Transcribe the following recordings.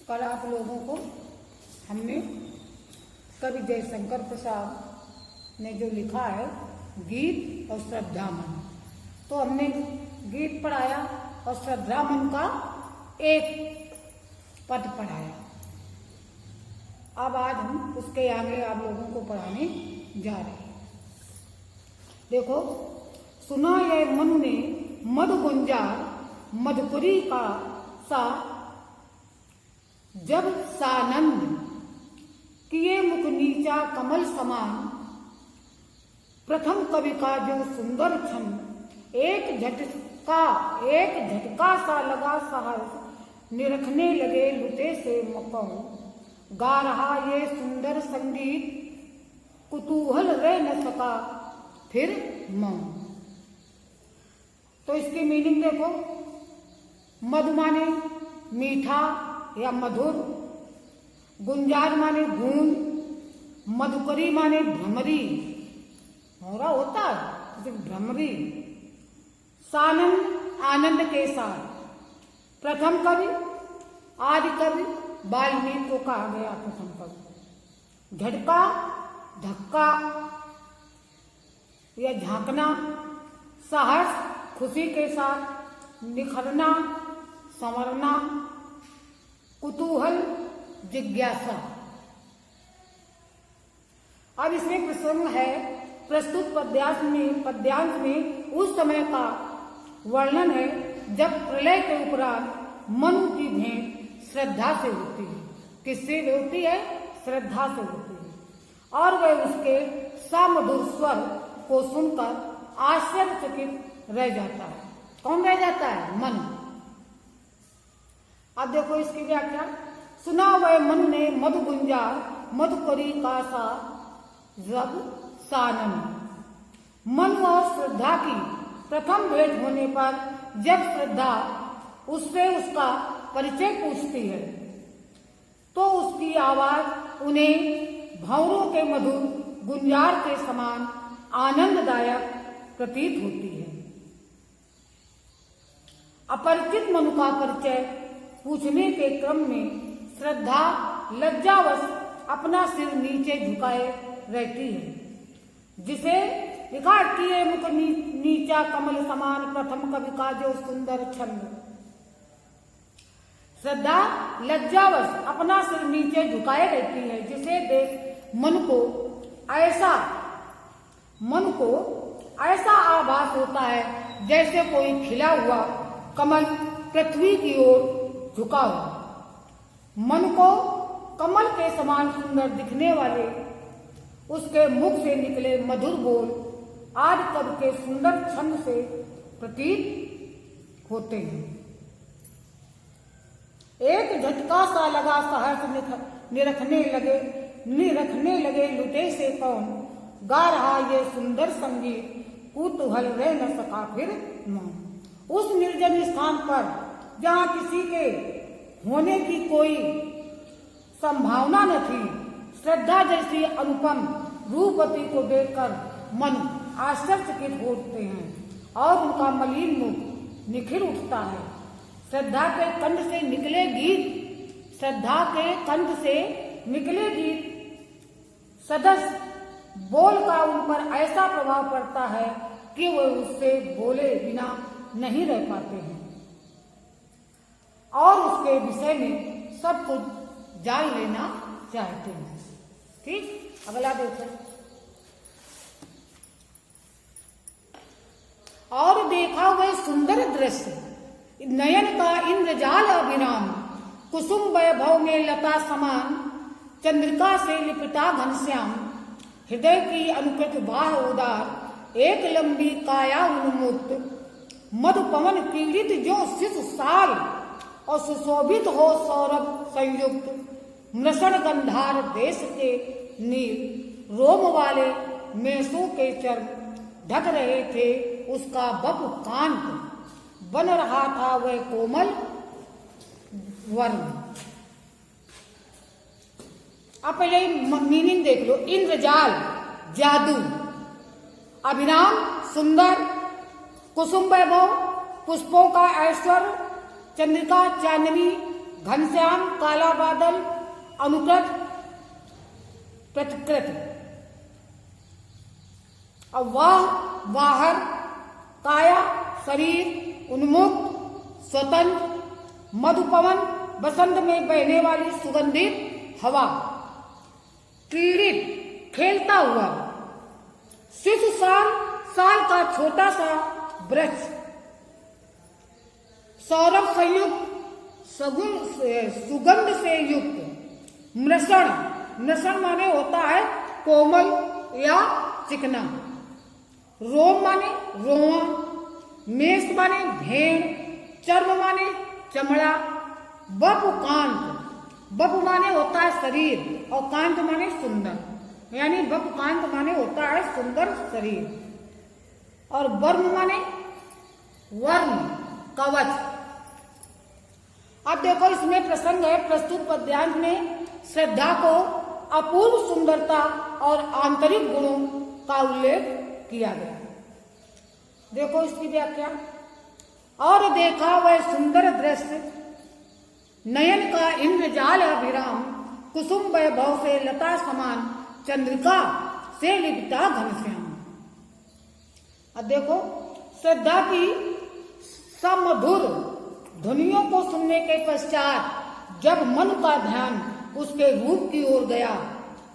कल आप लोगों को हमने कवि जयशंकर प्रसाद ने जो लिखा है गीत और श्रद्धामन, तो हमने गीत पढ़ाया और श्रद्धामन का एक पद पढ़ाया। अब आज हम उसके आगे आप लोगों को पढ़ाने जा रहे हैं। देखो, सुना ये मनु ने मधु गुंजार मधुपुरी का सा, जब सानंद किए मुख नीचा कमल समान, प्रथम कवि का जो सुंदर छंद, एक झटका सा लगा सहर्ष, निरखने लगे लुटे से मकौन, गा रहा ये सुंदर संगीत, कुतूहल रह न सका फिर मौन। तो इसकी मीनिंग देखो, मधु माने मीठा या मधुर, गुंजार माने गूंज, मधुकरी माने भ्रमरी, भौरा होता है भ्रमरी, सानंद आनंद के साथ। प्रथम कवि आदि कवि वाल्मीकि को कहा गया प्रथम कवि। झटका धक्का या झांकना, साहस खुशी के साथ, निखरना संवरना, कुतूहल जिज्ञासा। अब इसमें प्रसंग है, प्रस्तुत पद्यांश में उस समय का वर्णन है जब प्रलय के उपरांत मनु की भेंट श्रद्धा से होती है। किससे होती है? श्रद्धा से होती है। और वह उसके सामधुर स्वर को सुनकर आश्चर्यचकित रह जाता है। कौन रह जाता है? मनु। अब देखो इसकी व्याख्या। सुना वह मनु ने मधु गुंजार मधुकरी का सा, जब सानंद। मनु और श्रद्धा की प्रथम भेंट होने पर जब श्रद्धा उससे उसका परिचय पूछती है तो उसकी आवाज उन्हें भंवरों के मधुर गुंजार के समान आनंददायक प्रतीत होती है। अपरिचित मनु का परिचय पूछने के क्रम में श्रद्धा लज्जावश अपना सिर नीचे झुकाए रहती है, जिसे लिखा किए मुख नीचा कमल समान, प्रथम कवि का जो सुंदर छंद। श्रद्धा लज्जावश अपना सिर नीचे झुकाए रहती है, जिसे देख मन को ऐसा आभास होता है जैसे कोई खिला हुआ कमल पृथ्वी की ओर झुका हो। मन को कमल के समान सुंदर दिखने वाले उसके मुख से निकले मधुर बोल आदि कवि के सुंदर छंद से प्रतीत होते हैं। एक झटका सा लगा सहर्ष, निरखने लगे लुटे से कौन, गा रहा ये सुंदर संगीत, कुतूहल रह न सका फिर मौन। उस निर्जन स्थान पर जहाँ किसी के होने की कोई संभावना न थी, श्रद्धा जैसी अनुपम रूपवती को देखकर मन आश्चर्यचकित होते हैं और उनका मलिन मुख निखिल उठता है। श्रद्धा के कंठ से निकले गीत सदस्य बोल का उन पर ऐसा प्रभाव पड़ता है कि वे उससे बोले बिना नहीं रह पाते हैं और उसके विषय में सब कुछ जान लेना चाहते हैं। ठीक, अगला देखो। और देखा वह सुंदर दृश्य, नयन का इंद्रजाल अभिराम, कुसुम वैभव में लता समान, चंद्रिका से लिपटा घनश्याम, हृदय की अनुकृत बाह उदार, एक लंबी काया उन्मुक्त, मधु पवन पीड़ित जो शिशु साल, और सुशोभित हो सौरभ संयुक्त, मृषण गंधार देश के नील, रोम वाले मेसों के चर्म ढक रहे थे उसका बप कांत, बन रहा था वह कोमल वर्ण। आप पहले मीनिंग देख लो। इंद्रजाल जादू, अभिराम सुंदर, कुसुम वैभव पुष्पों का ऐश्वर्य, चंद्रिका चांदनी, घनश्याम काला बादल अनुकृत प्रतिकृत। अब वाह बाहर, काया शरीर, उन्मुक्त स्वतंत्र, मधुपवन बसंत में बहने वाली सुगंधित हवा, क्रीड़ित खेलता हुआ, शिशु साल साल का छोटा सा वृक्ष, सौरभ संयुक्त सुगंध से युक्त, मृषण, मृषण माने होता है कोमल या चिकना, रोम माने रोआ, मेष माने भेड़, चर्म माने चमड़ा, बपु कांत, बपु माने होता है शरीर और कांत माने सुंदर, यानी बपु कांत माने होता है सुंदर शरीर, और वर्म माने वर्म कवच। अब देखो इसमें प्रसंग है, प्रस्तुत पद्यांश में श्रद्धा को अपूर्व सुंदरता और आंतरिक गुणों का उल्लेख किया गया। देखो इसकी व्याख्या। और देखा वह सुंदर दृश्य, नयन का इंद्रजाल अभिराम, कुसुम वैभव से लता समान, चंद्रिका से लिपटा घनश्याम। अब देखो श्रद्धा की समधुर ध्वनियों को सुनने के पश्चात जब मन का ध्यान उसके रूप की ओर गया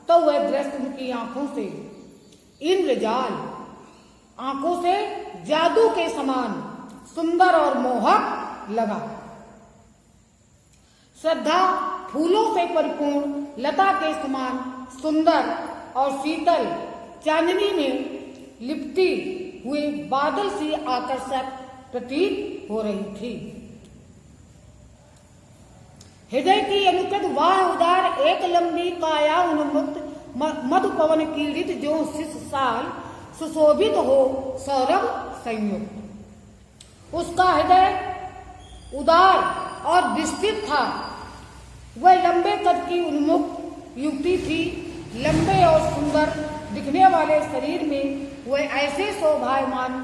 तो वह दृश्य उनकी आंखों से इंद्रजाल, आंखों से जादू के समान सुंदर और मोहक लगा। श्रद्धा फूलों से परिपूर्ण लता के समान सुंदर और शीतल चांदनी में लिपटी हुए बादल सी आकर्षक प्रतीत हो रही थी। हृदय की अनुकृत वाह उदार एक लंबी काया उन्मुक्त मधुपवन कीड़ित जो शिशु साल सुशोभित हो सौरभ संयुक्त। उसका हृदय उदार और विस्तृत था। वह लंबे कद की उन्मुक्त युवती थी। लंबे और सुंदर दिखने वाले शरीर में वह ऐसे शोभायमान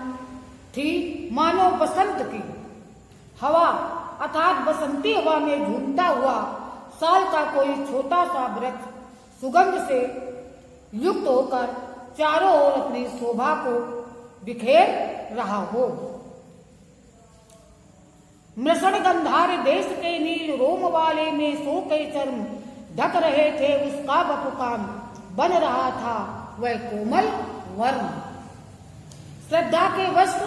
थी मानो बसंत की हवा अर्थात बसंती हवा में झूमता हुआ साल का कोई छोटा सा वृक्ष सुगंध से युक्त होकर चारों ओर अपनी शोभा को बिखेर रहा हो। मृषण गंधार देश के नील रोम वाले में सो के चर्म ढक रहे थे, उसका बपुकान बन रहा था वह कोमल वर्ण। श्रद्धा के वस्त्र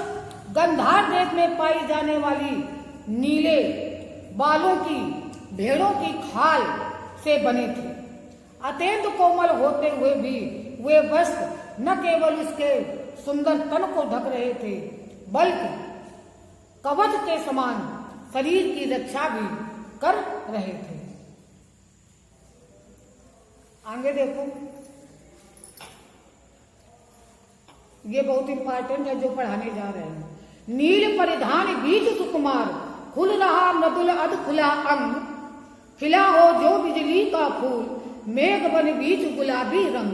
गंधार देश में पाई जाने वाली नीले बालों की भेड़ों की खाल से बने थे। अत्यंत कोमल होते हुए भी वे वस्त्र न केवल उसके सुंदर तन को ढक रहे थे बल्कि कवच के समान शरीर की रक्षा भी कर रहे थे। आगे देखो, ये बहुत इंपॉर्टेंट है जो पढ़ाने जा रहे हैं। नील परिधान बीज सुकुमार, खुल रहा मृदुल अध खुला अंग, खिला हो जो बिजली का फूल, मेघ बन बीच गुलाबी रंग।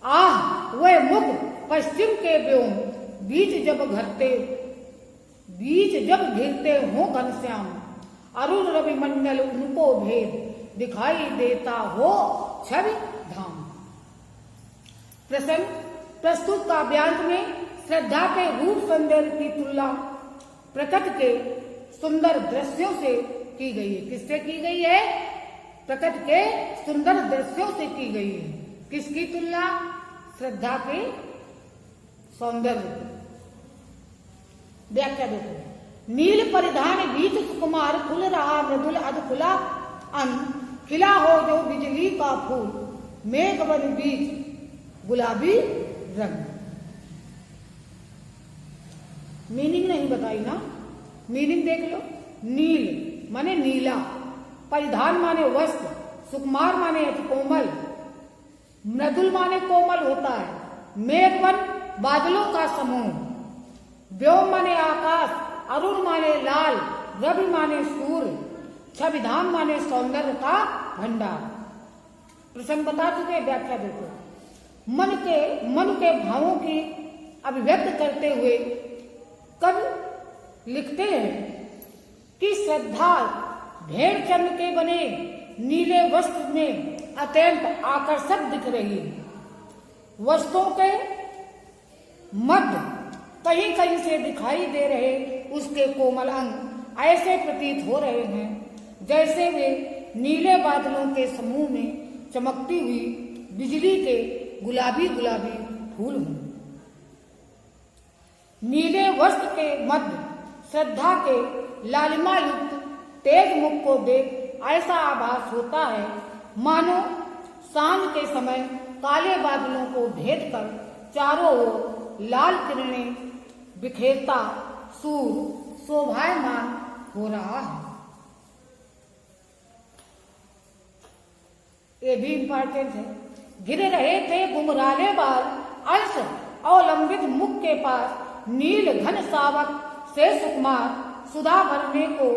आह वह मुख पश्चिम के व्योम, बीच जब घिरते हो घनश्याम, अरुण रवि मंडल उनको भेद दिखाई देता हो छवि धाम। प्रस्तुत काव्यांश में श्रद्धा के रूप सौंदर्य की तुलना प्रकृति के सुंदर दृश्यों से की गई है। किससे की गई है? प्रकृति के सुंदर दृश्यों से की गई है। किसकी तुलना? श्रद्धा के सौंदर्य। व्याख्या देखो। नील परिधान बीच सुकुमार, खुल रहा मृदुल अध खुला अंग, खिला हो जो बिजली का फूल, मेघ बन बीच गुलाबी रंग। मीनिंग नहीं बताई ना, मीनिंग देख लो। नील माने नीला, परिधान माने वस्त्र, सुकुमार माने अति कोमल, मृदुल माने कोमल होता है, मेघवन बादलों का समूह, व्योम माने आकाश, अरुण माने लाल, रवि माने सूर्य, छविधाम माने सौंदर्य का भंडार। प्रसंग बता चुके, व्याख्या देखो। मन के भावों की अभिव्यक्त करते हुए कवि लिखते हैं कि श्रद्धा भेड़ चंद के बने नीले वस्त्र में अत्यंत आकर्षक दिख रही है। वस्त्रों के मध्य कहीं कहीं से दिखाई दे रहे उसके कोमल अंग ऐसे प्रतीत हो रहे हैं जैसे वे नीले बादलों के समूह में चमकती हुई बिजली के गुलाबी गुलाबी फूल हों। नीले वस्त्र के मध्य श्रद्धा के लालिमा युक्त तेज मुख को देख ऐसा आभास होता है मानो सांझ के समय काले बादलों को भेद कर चारों ओर लाल किरणें बिखेरता सूर्य शोभायमान हो रहा है। ये भी इंपॉर्टेंट है। गिर रहे थे घुंघराले बाल अंश अवलंबित मुख के पास नील घन सावक से सुकुमार सुधा भरने को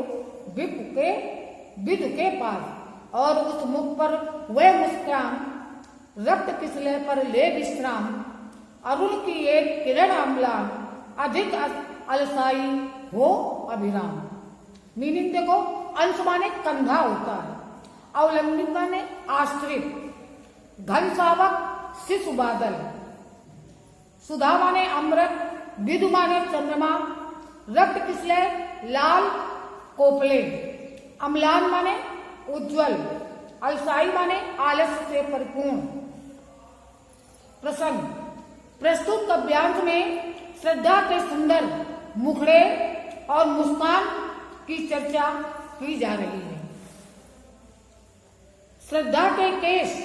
विद के पास और उस मुख पर वह मुस्कान रक्त किसले पर ले विश्राम अरुण की एक किरण अम्लान अधिक अलसाई हो अभिराम। मीनिंग देखो, अंश माने कंधा होता है, अवलंबित माने आश्रित, घन सावक शिशु बादल, सुधा माने अमृत, विदु माने चंद्रमा, रक्त किसले लाल कोपले, अम्लान माने उज्जवल, अलसाई माने आलस्य से परिपूर्ण। प्रसंग प्रस्तुत काव्यांश में श्रद्धा के सुंदर मुखड़े और मुस्कान की चर्चा की जा रही है। श्रद्धा के केस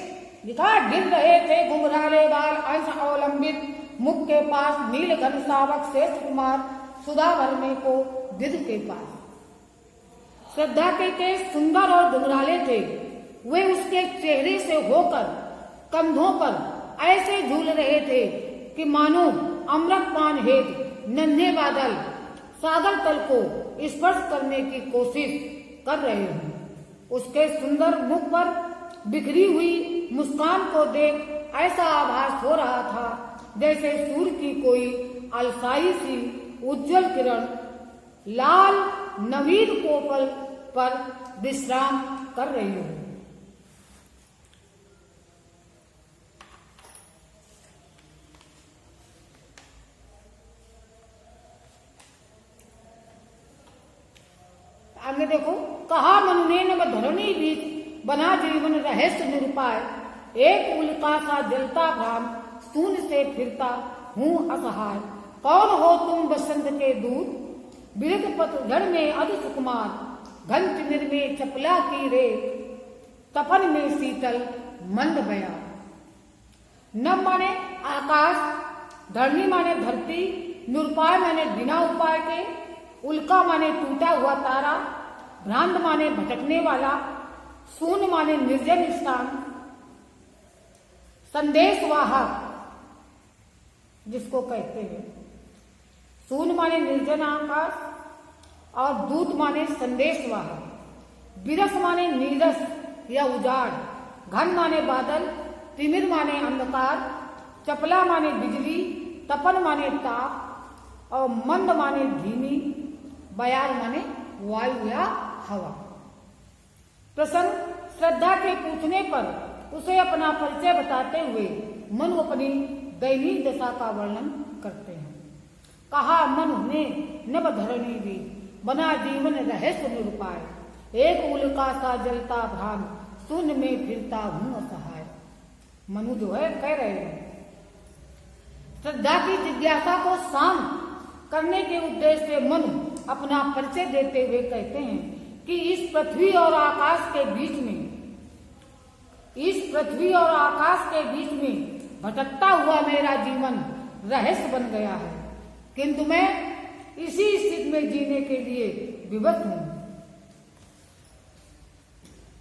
लिखा गिर रहे थे घुंघराले बाल अंश अवलंबित मुख के पास नील घन सावक शेष कुमार सुधा भरने को विद के पास। श्रद्धा के केस सुंदर और घुंघराले थे, वे उसके चेहरे से होकर कंधों पर ऐसे झूल रहे थे कि मानो अमृतपान हेतु नन्हे बादल सागर तल को स्पर्श करने की कोशिश कर रहे हैं। उसके सुंदर मुख पर बिखरी हुई मुस्कान को देख ऐसा आभास हो रहा था जैसे सूर्य की कोई अलसाई सी उज्जवल किरण लाल नवीन कोपल पर विश्राम कर रही हो। आगे देखो, कहा मनु ने नभ धरणी बीच बना जीवन रहस्य निरुपाय एक उल्का सा जलता भ्राम शून्य से फिरता हूँ असहाय। कौन हो तुम बसंत के दूत बिरध पतझड़ में अति सुकुमार घन तिमिर में चपला की रे तपन में शीतल मंद बया। नभ माने आकाश, धरणी माने धरती, निरुपाय माने बिना उपाय के, उल्का माने टूटा हुआ तारा, भ्रांत माने भटकने वाला, शून्य माने निर्जन स्थान, संदेशवाहक जिसको कहते हैं, शून्य माने निर्जन आकाश और दूत माने संदेशवाहक, बिरस माने नीरस या उजाड़, घन माने बादल, तिमिर माने अंधकार, चपला माने बिजली, तपन माने ताप और मंद माने धीमी, बयार माने वायु या हवा। प्रसंग श्रद्धा के पूछने पर उसे अपना परिचय बताते हुए मनु अपनी दैनिक दशा का वर्णन करते हैं। कहा मनु ने नभ धरणी भी बना जीवन रहस्य निरुपाय एक उल्का सा जलता भ्राम शून्य में फिरता हूँ असहाय। मनु जो है कह रहे हैं, श्रद्धा की जिज्ञासा को शांत करने के उद्देश्य से मनु अपना परिचय देते हुए कहते हैं कि इस पृथ्वी और आकाश के बीच में भटकता हुआ मेरा जीवन रहस्य बन गया है, किंतु मैं इसी स्थिति में जीने के लिए विवश हूं।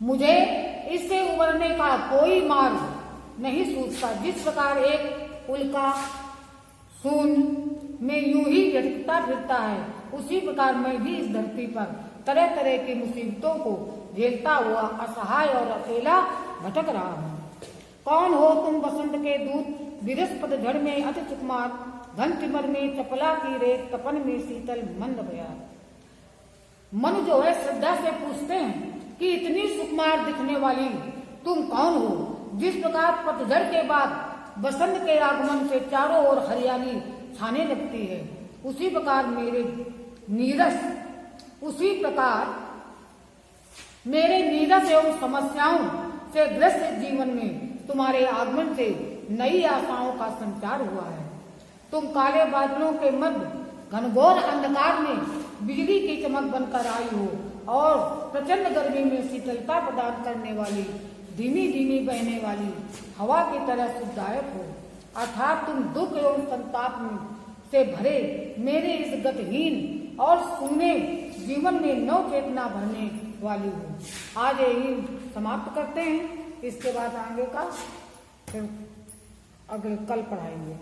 मुझे इससे उबरने का कोई मार्ग नहीं सूझता। जिस प्रकार एक उल्का शून्य में यूं ही भटकता फिरता है, उसी प्रकार मैं भी इस धरती पर तरह तरह की मुसीबतों को झेलता हुआ असहाय और अकेला भटक रहा हूँ। कौन हो तुम बसंत के दूत बिरस पतझड़ में अति सुकुमार घन तिमिर में चपला की रेत तपन में शीतल मंद बयार। मन जो है श्रद्धा से पूछते हैं कि इतनी सुकुमार दिखने वाली तुम कौन हो। जिस प्रकार पतझड़ के बाद बसंत के आगमन से चारों ओर हरियाली छाने लगती है, उसी प्रकार मेरे नीरस एवं समस्याओं से ग्रस्त जीवन में तुम्हारे आगमन से नई आशाओं का संचार हुआ है। तुम काले बादलों के मध्य घनघोर अंधकार में बिजली की चमक बनकर आई हो और प्रचंड गर्मी में शीतलता प्रदान करने वाली धीमी धीमी बहने वाली हवा की तरह सुखदायक हो। अर्थात तुम दुख एवं संताप से भरे मेरे इस गतिहीन और शून्य जीवन में नव चेतना भरने वाली हो। आज यही समाप्त करते हैं, इसके बाद आगे का फिर अगले कल पढ़ाएंगे।